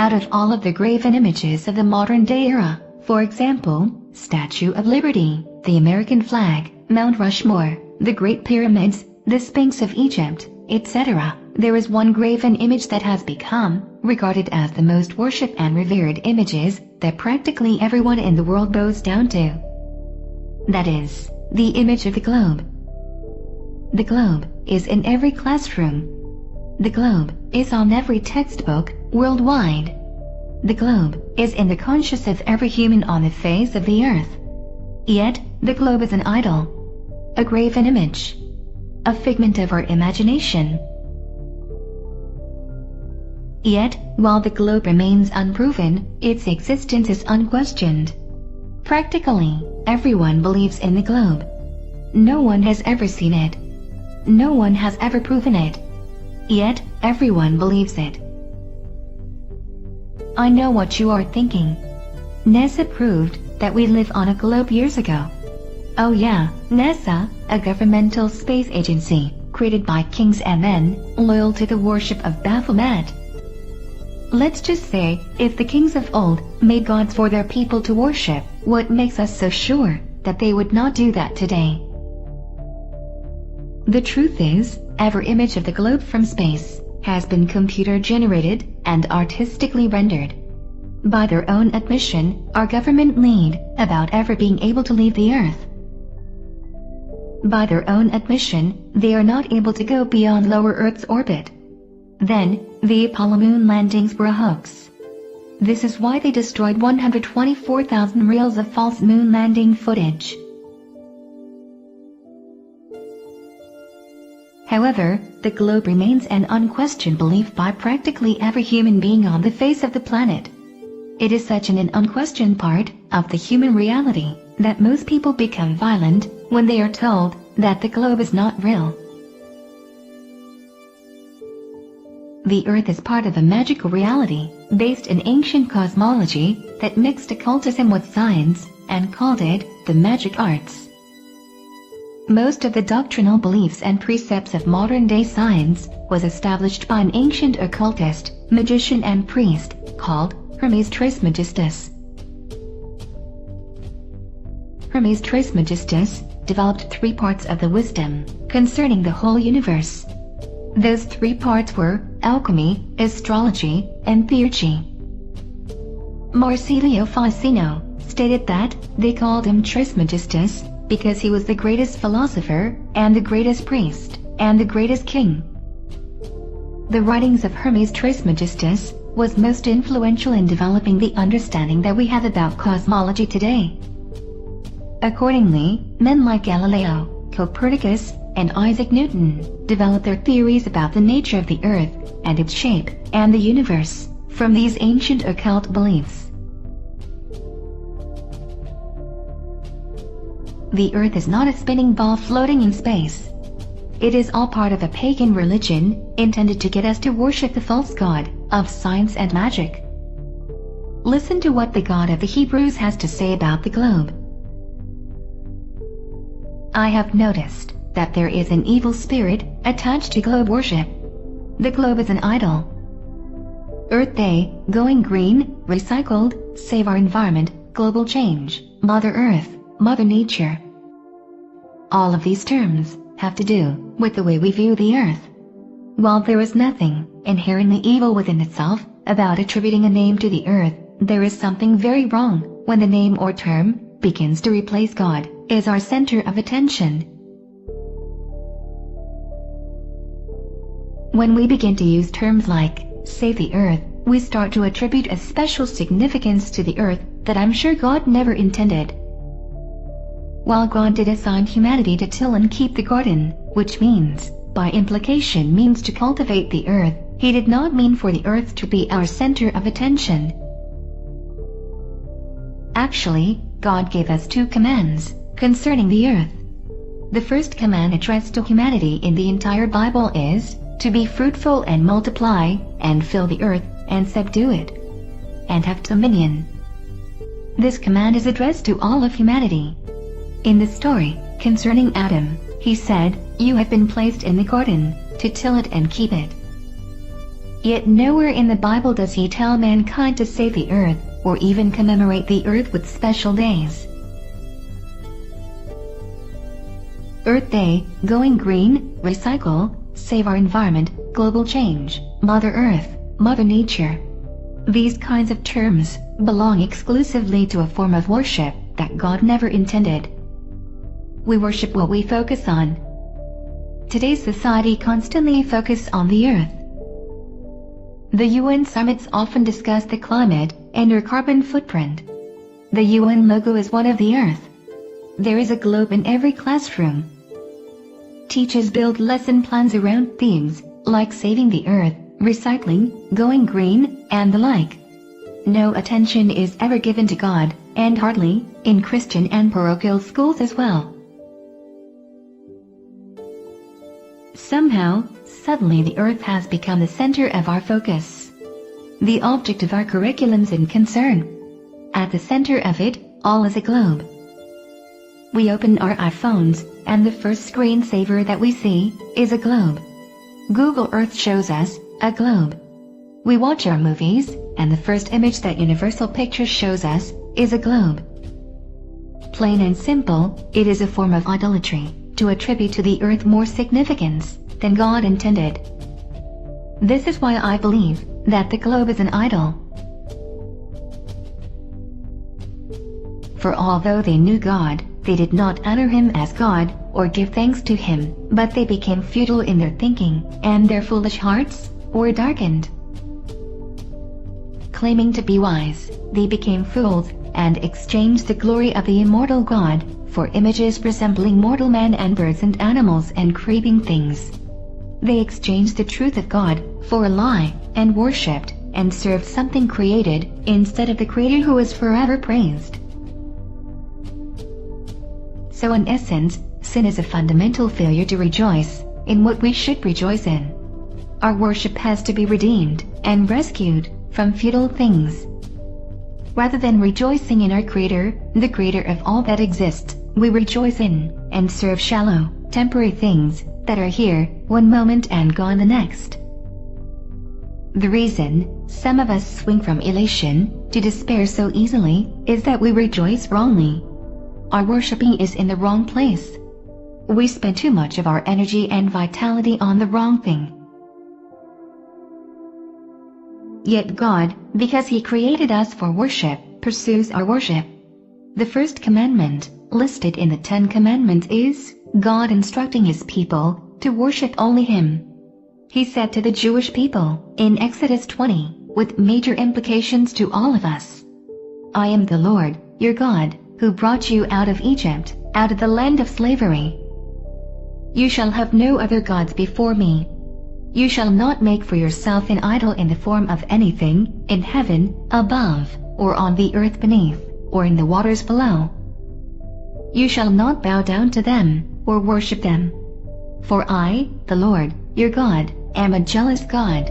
out of all of the graven images of the modern-day era, for example, Statue of Liberty, the American flag, Mount Rushmore, the Great Pyramids, the Sphinx of Egypt, etc., there is one graven image that has become regarded as the most worshipped and revered images that practically everyone in the world bows down to. That is, the image of the globe. The globe is in every classroom. The globe is on every textbook worldwide. The globe is in the conscience of every human on the face of the earth. Yet, the globe is an idol, a graven image, a figment of our imagination. Yet, while the globe remains unproven, its existence is unquestioned. Practically, everyone believes in the globe. No one has ever seen it. No one has ever proven it. Yet, everyone believes it. I know what you are thinking. NASA proved that we live on a globe years ago. Oh yeah, NASA, a governmental space agency, created by kings and men, loyal to the worship of Baphomet. Let's just say, if the kings of old made gods for their people to worship, what makes us so sure that they would not do that today? The truth is, every image of the globe from space has been computer-generated and artistically rendered. By their own admission, our government lied about ever being able to leave the Earth. By their own admission, they are not able to go beyond lower Earth's orbit. Then, the Apollo moon landings were a hoax. This is why they destroyed 124,000 reels of false moon landing footage. However, the globe remains an unquestioned belief by practically every human being on the face of the planet. It is such an unquestioned part of the human reality that most people become violent when they are told that the globe is not real. The Earth is part of a magical reality based in ancient cosmology that mixed occultism with science and called it the magic arts. Most of the doctrinal beliefs and precepts of modern-day science was established by an ancient occultist, magician and priest called Hermes Trismegistus. Hermes Trismegistus developed 3 parts of the wisdom concerning the whole universe. Those 3 parts were alchemy, astrology, and theurgy. Marsilio Ficino stated that they called him Trismegistus because he was the greatest philosopher, and the greatest priest, and the greatest king. The writings of Hermes Trismegistus was most influential in developing the understanding that we have about cosmology today. Accordingly, men like Galileo, Copernicus, and Isaac Newton developed their theories about the nature of the Earth and its shape and the universe from these ancient occult beliefs. The Earth is not a spinning ball floating in space. It is all part of a pagan religion intended to get us to worship the false god of science and magic. Listen to what the God of the Hebrews has to say about the globe. I have noticed that there is an evil spirit attached to globe worship. The globe is an idol. Earth Day, going green, recycled, save our environment, global change, Mother Earth, Mother Nature. All of these terms have to do with the way we view the Earth. While there is nothing inherently evil within itself about attributing a name to the Earth, there is something very wrong when the name or term begins to replace God as our center of attention. When we begin to use terms like save the Earth, we start to attribute a special significance to the Earth that I'm sure God never intended. While God did assign humanity to till and keep the garden, which means, by implication means to cultivate the Earth, He did not mean for the Earth to be our center of attention. Actually, God gave us 2 commands concerning the Earth. The first command addressed to humanity in the entire Bible is to be fruitful and multiply, and fill the earth, and subdue it, and have dominion. This command is addressed to all of humanity. In the story concerning Adam, He said, "You have been placed in the garden to till it and keep it." Yet nowhere in the Bible does he tell mankind to save the earth, or even commemorate the earth with special days. Earth Day, going green, recycle, save our environment, global change, Mother Earth, Mother Nature. These kinds of terms belong exclusively to a form of worship that God never intended. We worship what we focus on. Today's society constantly focuses on the earth. The UN summits often discuss the climate and our carbon footprint. The UN logo is one of the earth. There is a globe in every classroom. Teachers build lesson plans around themes like saving the earth, recycling, going green, and the like. No attention is ever given to God, and hardly in Christian and parochial schools as well. Somehow, suddenly the earth has become the center of our focus, the object of our curriculums and concern. At the center of it all is a globe. We open our iPhones, and the first screensaver that we see is a globe. Google Earth shows us a globe. We watch our movies, and the first image that Universal Pictures shows us is a globe. Plain and simple, it is a form of idolatry to attribute to the earth more significance than God intended. This is why I believe that the globe is an idol. For although they knew God, they did not honor Him as God or give thanks to Him, but they became futile in their thinking, and their foolish hearts were darkened. Claiming to be wise, they became fools and exchanged the glory of the immortal God for images resembling mortal man and birds and animals and creeping things. They exchanged the truth of God for a lie and worshipped and served something created instead of the Creator who is forever praised. So in essence, sin is a fundamental failure to rejoice in what we should rejoice in. Our worship has to be redeemed and rescued from futile things. Rather than rejoicing in our Creator, the Creator of all that exists, we rejoice in and serve shallow, temporary things that are here one moment and gone the next. The reason some of us swing from elation to despair so easily is that we rejoice wrongly. Our worshiping is in the wrong place. We spend too much of our energy and vitality on the wrong thing. Yet God, because He created us for worship, pursues our worship. The first commandment, listed in the 10 Commandments, is God instructing His people to worship only Him. He said to the Jewish people in Exodus 20, with major implications to all of us, "I am the Lord, your God, who brought you out of Egypt, out of the land of slavery. You shall have no other gods before me. You shall not make for yourself an idol in the form of anything in heaven above, or on the earth beneath, or in the waters below. You shall not bow down to them, or worship them. For I, the Lord, your God, am a jealous God,